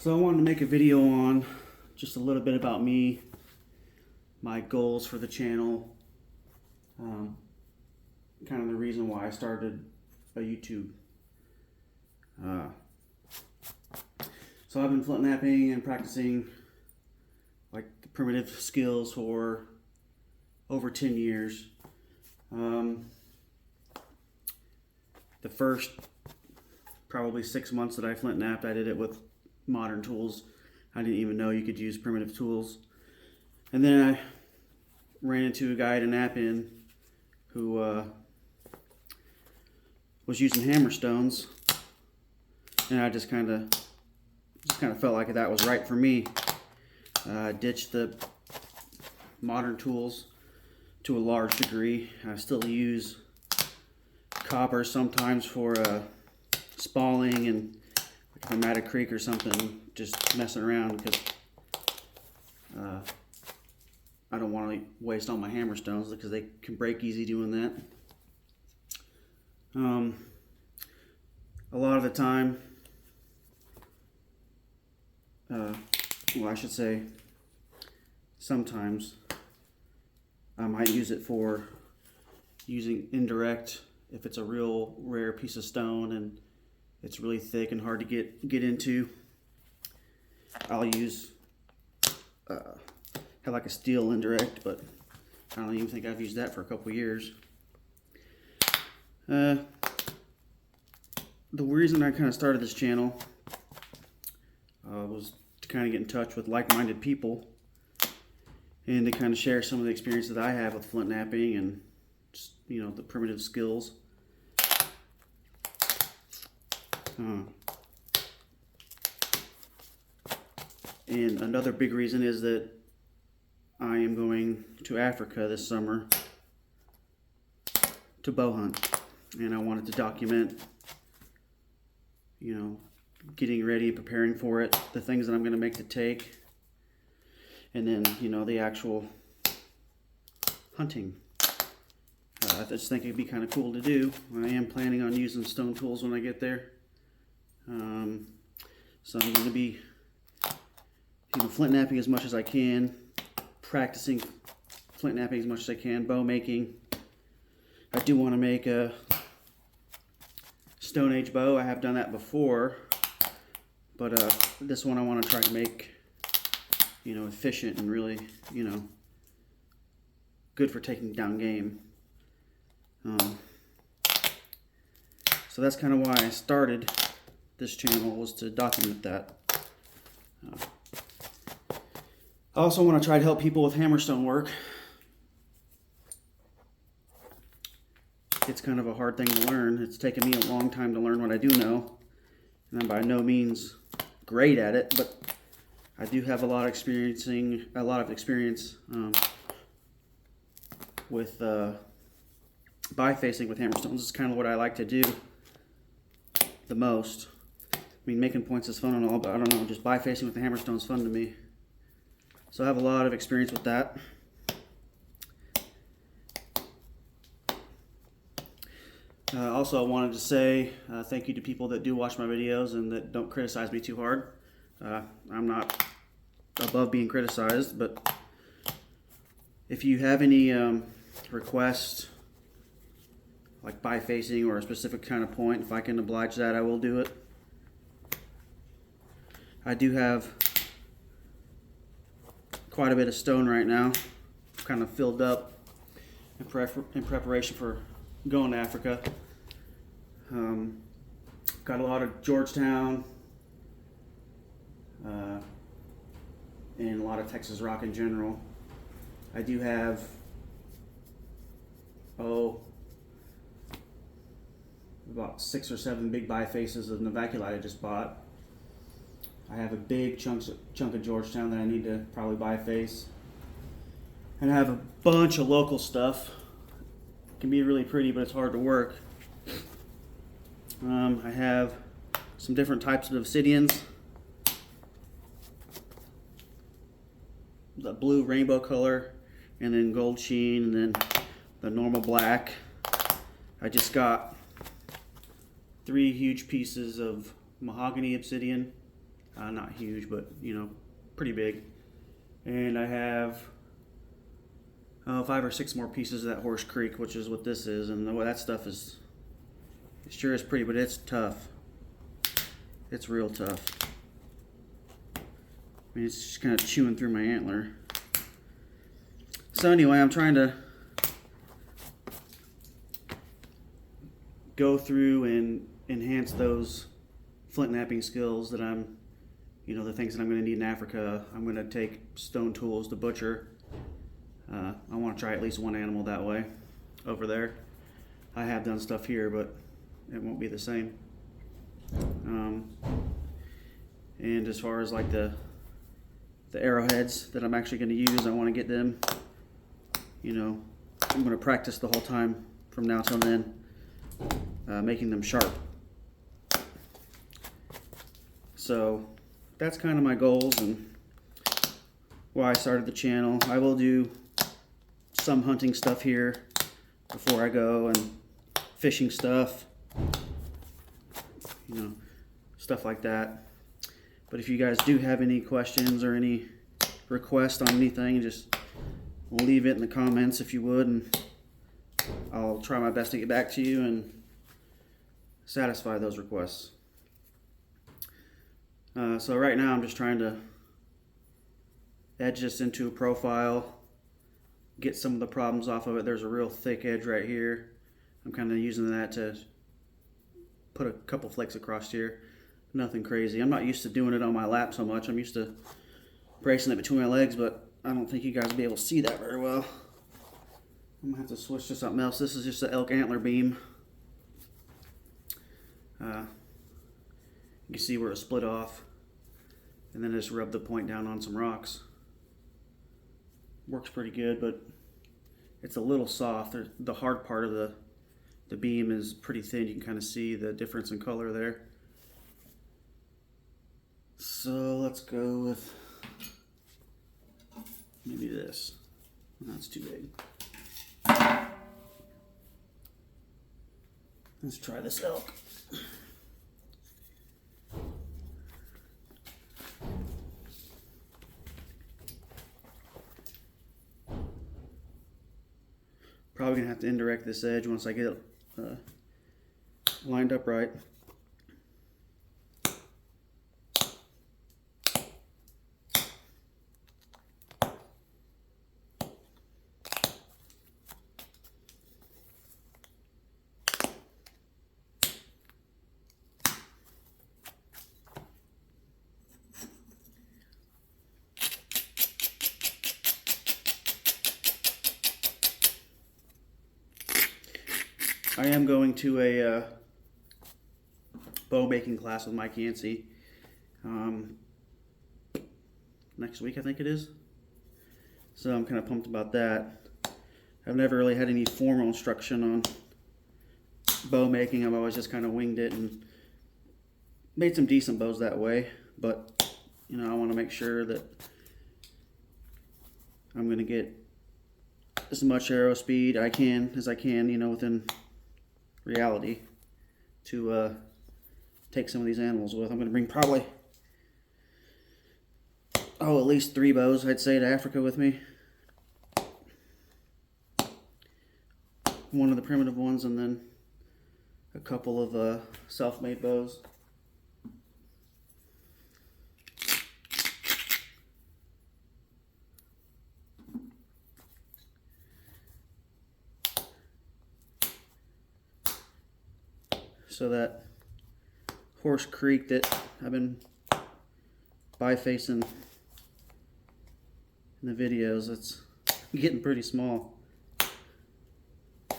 So I wanted to make a video on just a little bit about me, my goals for the channel, kind of the reason why I started a YouTube. So I've been flint knapping and practicing like the primitive skills for over 10 years. The first probably 6 months that I flint knapped, I did it with modern tools. I didn't even know you could use primitive tools. And then I ran into a guy at a knap-in who was using hammer stones, and I just kind of felt like that was right for me. Ditched the modern tools to a large degree. I still use copper sometimes for spalling and if I'm at a creek or something, just messing around because I don't want to waste all my hammer stones because they can break easy doing that. A lot of the time, well, I should say sometimes, I might use it for using indirect if it's a real rare piece of stone and it's really thick and hard to get into. I'll use have like a steel indirect, but I don't even think I've used that for a couple years. The reason I kind of started this channel was to kind of get in touch with like-minded people and to kind of share some of the experience that I have with flint knapping and just, you know, the primitive skills. And another big reason is that I am going to Africa this summer to bow hunt, and I wanted to document, you know, getting ready and preparing for it, the things that I'm going to make to take, and then, you know, the actual hunting. I just think it'd be kind of cool to do. I am planning on using stone tools when I get there. So I'm going to be, you know, flint knapping as much as I can, practicing flint knapping as much as I can, bow making. I do want to make a Stone Age bow. I have done that before, but this one I want to try to make, you know, efficient and really, you know, good for taking down game. So that's kind of why I started this channel, was to document that. I also want to try to help people with hammerstone work. It's kind of a hard thing to learn. It's taken me a long time to learn what I do know, and I'm by no means great at it, but I do have a lot of experience with bifacing with hammerstones. It's kind of what I like to do the most. I mean, making points is fun and all, but I don't know, just bifacing with the hammerstone is fun to me. So I have a lot of experience with that. Also, I wanted to say thank you to people that do watch my videos and that don't criticize me too hard. I'm not above being criticized, but if you have any requests, like bifacing or a specific kind of point, if I can oblige that, I will do it. I do have quite a bit of stone right now, kind of filled up in preparation for going to Africa. Got a lot of Georgetown and a lot of Texas rock in general. I do have about 6 or 7 big bifaces of Novaculite I just bought. I have a big chunk of Georgetown that I need to probably biface. And I have a bunch of local stuff. It can be really pretty, but it's hard to work. I have some different types of obsidians. The blue rainbow color, and then gold sheen, and then the normal black. I just got 3 huge pieces of mahogany obsidian Not huge, but you know, pretty big. And I have 5 or 6 more pieces of that Horse Creek, which is what this is. And that stuff is, it sure is pretty, but it's tough. It's real tough. I mean, it's just kind of chewing through my antler. So anyway, I'm trying to go through and enhance those flint knapping skills that I'm, you know, the things that I'm going to need in Africa. I'm going to take stone tools to butcher. I want to try at least one animal that way over there. I have done stuff here, but it won't be the same. And as far as like the arrowheads that I'm actually going to use, I want to get them, you know, I'm going to practice the whole time from now till then, making them sharp. So that's kind of my goals and why I started the channel. I will do some hunting stuff here before I go, and fishing stuff, you know, stuff like that. But if you guys do have any questions or any requests on anything, just leave it in the comments if you would, and I'll try my best to get back to you and satisfy those requests. So right now I'm just trying to edge this into a profile, get some of the problems off of it. There's a real thick edge right here. I'm kind of using that to put a couple flakes across here. Nothing crazy. I'm not used to doing it on my lap so much. I'm used to bracing it between my legs, but I don't think you guys will be able to see that very well. I'm gonna have to switch to something else. This is just an elk antler beam. You can see where it split off, and then I just rub the point down on some rocks. Works pretty good, but it's a little soft. The hard part of the beam is pretty thin. You can kind of see the difference in color there. So let's go with maybe this. That's too big. Let's try this elk. Probably gonna have to indirect this edge once I get it lined up right. I am going to a bow making class with Mike Yancey next week, I think it is. So I'm kind of pumped about that. I've never really had any formal instruction on bow making. I've always just kind of winged it and made some decent bows that way. But, you know, I want to make sure that I'm going to get as much arrow speed as I can, you know, within reality to take some of these animals with. I'm going to bring probably at least 3 bows, I'd say, to Africa with me. One of the primitive ones, and then a couple of self-made bows. So that Horse Creek that I've been bifacing in the videos, it's getting pretty small.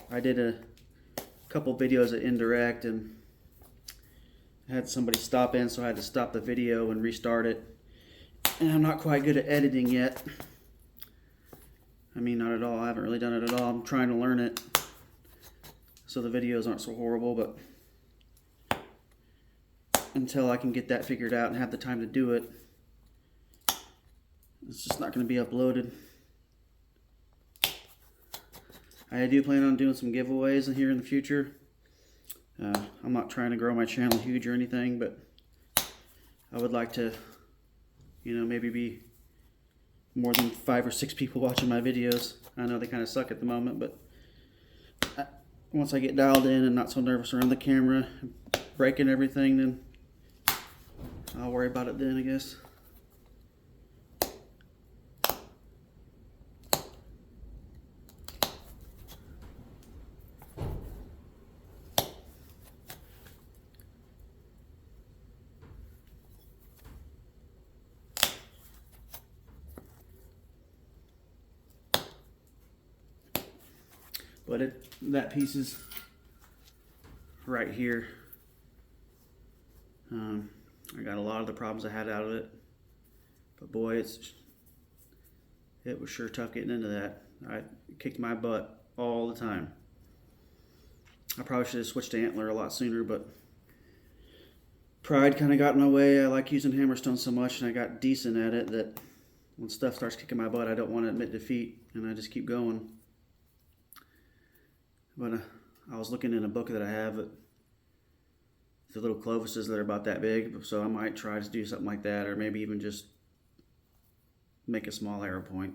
I did a couple videos at indirect and I had somebody stop in, so I had to stop the video and restart it. And I'm not quite good at editing yet. I mean, not at all. I haven't really done it at all. I'm trying to learn it so the videos aren't so horrible, but until I can get that figured out and have the time to do it, it's just not going to be uploaded. I do plan on doing some giveaways here in the future. I'm not trying to grow my channel huge or anything, but I would like to, you know, maybe be more than 5 or 6 people watching my videos. I know they kind of suck at the moment, but once I get dialed in and not so nervous around the camera, breaking everything, then I'll worry about it then, I guess. But that piece is right here. I got a lot of the problems I had out of it, but boy, it was sure tough getting into that. I kicked my butt all the time. I probably should have switched to antler a lot sooner, but pride kind of got in my way. I like using hammerstone so much, and I got decent at it that when stuff starts kicking my butt, I don't want to admit defeat, and I just keep going. But I was looking in a book that I have, the little clovises that are about that big, so I might try to do something like that, or maybe even just make a small arrow point.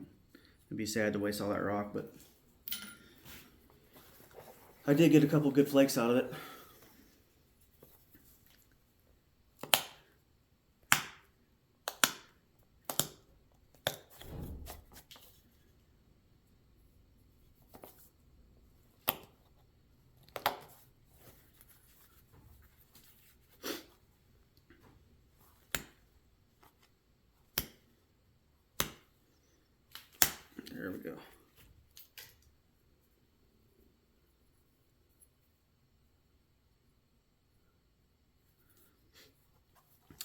It'd be sad to waste all that rock, but I did get a couple good flakes out of it. There we go.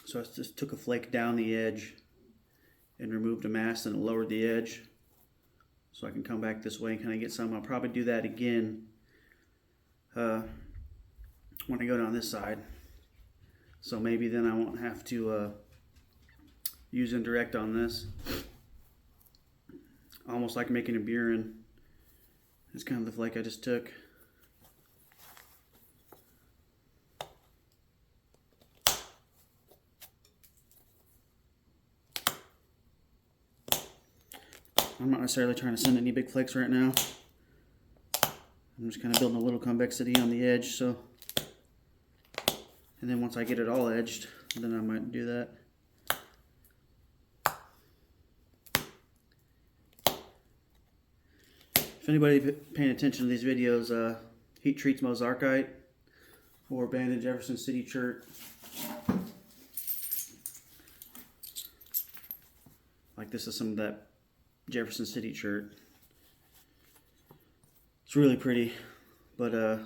So I just took a flake down the edge and removed a mass and lowered the edge so I can come back this way and kind of get some. I'll probably do that again when I go down this side. So maybe then I won't have to use indirect on this. Almost like making a Buren. That's kind of the flake I just took. I'm not necessarily trying to send any big flakes right now. I'm just kind of building a little convexity on the edge, so. And then once I get it all edged, then I might do that. If anybody paying attention to these videos, Heat Treats Mozarkite or Banded Jefferson City Chert. Like this is some of that Jefferson City Chert. It's really pretty, but I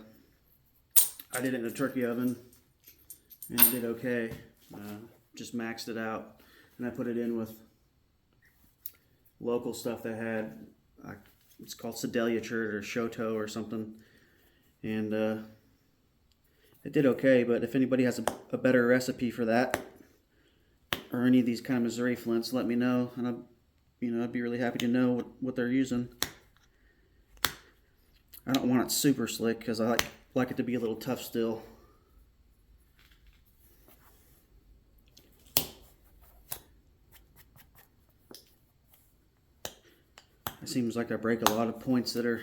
did it in a turkey oven and it did okay. Just maxed it out, and I put it in with local stuff that had it's called Sedalia Chert or Shoto or something, and it did okay. But if anybody has a better recipe for that or any of these kind of Missouri flints, let me know, and I'd be really happy to know what they're using. I don't want it super slick because I like it to be a little tough still. It seems like I break a lot of points that are,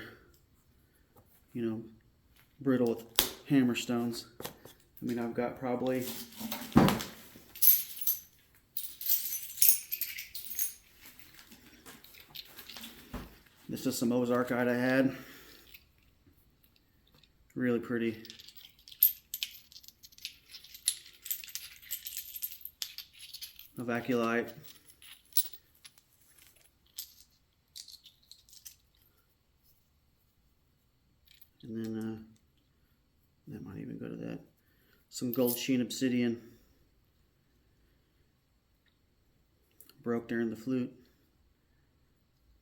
brittle with hammerstones. I mean, I've got probably this is some Ozarkite I had. Really pretty. Avaculite. And then that might even go to that. Some gold sheen obsidian. Broke during the flute.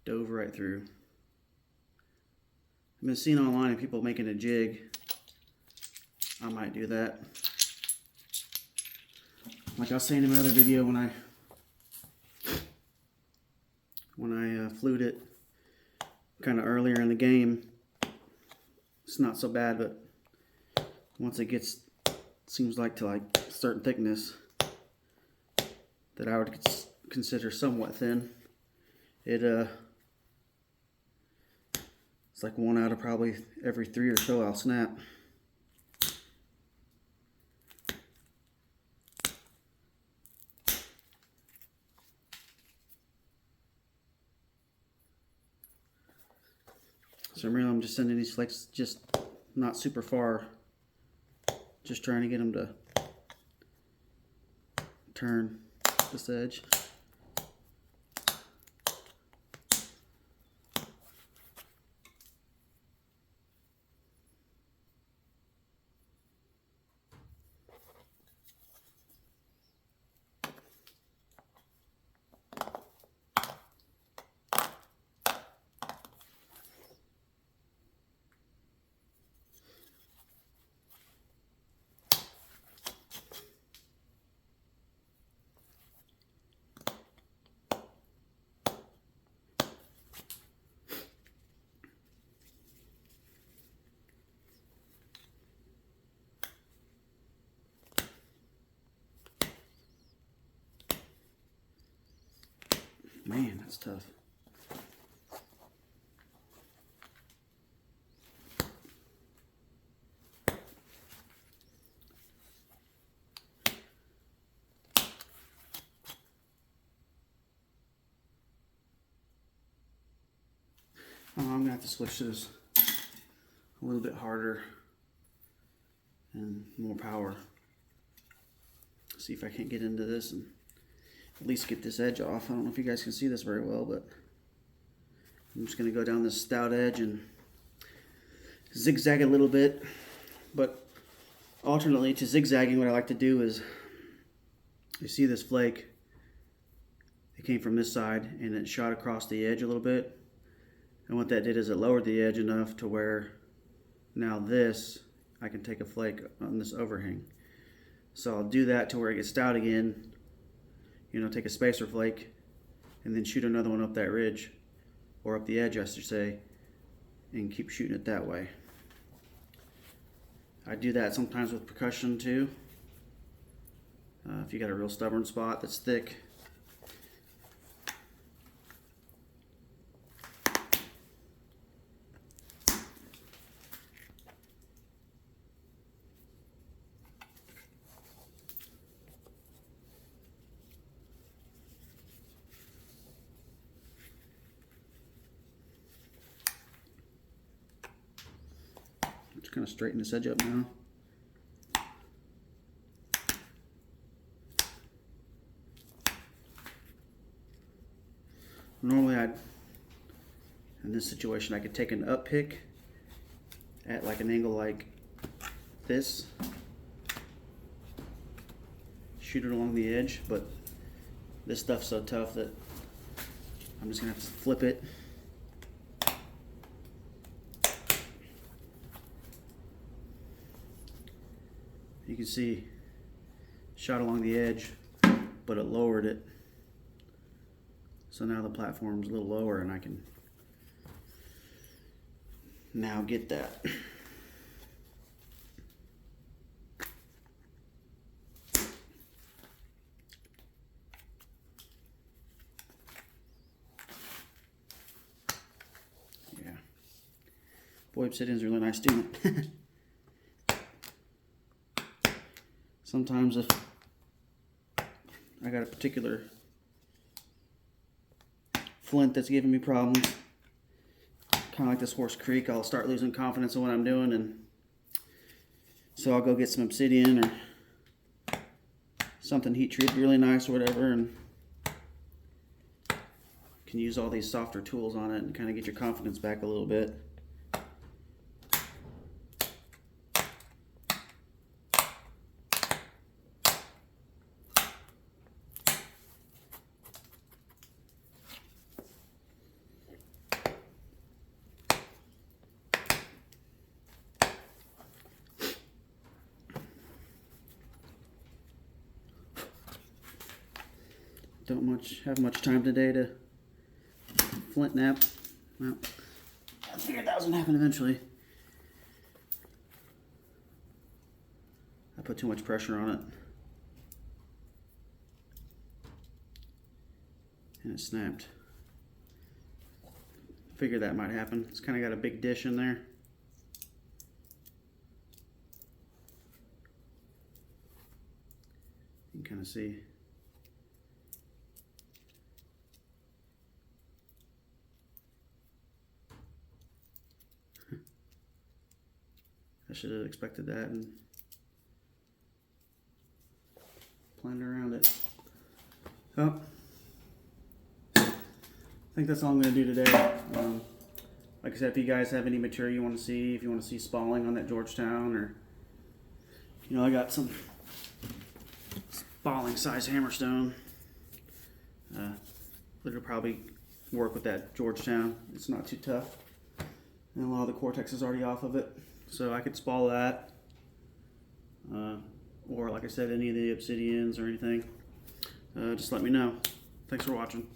Dove right through. I've been seeing online people making a jig. I might do that. Like I was saying in my other video, when I flute it kind of earlier in the game, it's not so bad, but once it gets, seems like to like a certain thickness, that I would consider somewhat thin. It's like 1 out of probably every 3 or so I'll snap. So really I'm just sending these flakes just not super far, just trying to get them to turn this edge. Man, that's tough. I'm gonna have to switch to this a little bit harder and more power. See if I can't get into this and at least get this edge off. I don't know if you guys can see this very well, but I'm just gonna go down this stout edge and zigzag a little bit. But alternately to zigzagging, what I like to do is, you see this flake, it came from this side and it shot across the edge a little bit. And what that did is it lowered the edge enough to where now this, I can take a flake on this overhang. So I'll do that to where it gets stout again, you know, take a spacer flake and then shoot another one up that ridge, or up the edge I should say, and keep shooting it that way. I do that sometimes with percussion too. If you got a real stubborn spot that's thick, just kind of straighten this edge up now. Normally in this situation I could take an up pick at like an angle like this, shoot it along the edge, but this stuff's so tough that I'm just gonna have to flip it. You can see shot along the edge, but it lowered it. So now the platform's a little lower and I can now get that. Yeah. Boy, Obsidian's a really nice student. Sometimes if I got a particular flint that's giving me problems, kind of like this Horse Creek, I'll start losing confidence in what I'm doing, and so I'll go get some obsidian or something heat treated really nice or whatever, and can use all these softer tools on it and kind of get your confidence back a little bit. Don't have much time today to flint nap. Well, I figured that was gonna happen eventually. I put too much pressure on it. and it snapped. Figured that might happen. It's kind of got a big dish in there. You can kind of see. I should have expected that and planned around it. So, I think that's all I'm going to do today. Like I said, if you guys have any material you want to see, if you want to see spalling on that Georgetown, or, you know, I got some spalling size hammerstone. It'll probably work with that Georgetown. It's not too tough. And a lot of the Cortex is already off of it. So I could spall that. Or like I said, any of the obsidians or anything. Just let me know. Thanks for watching.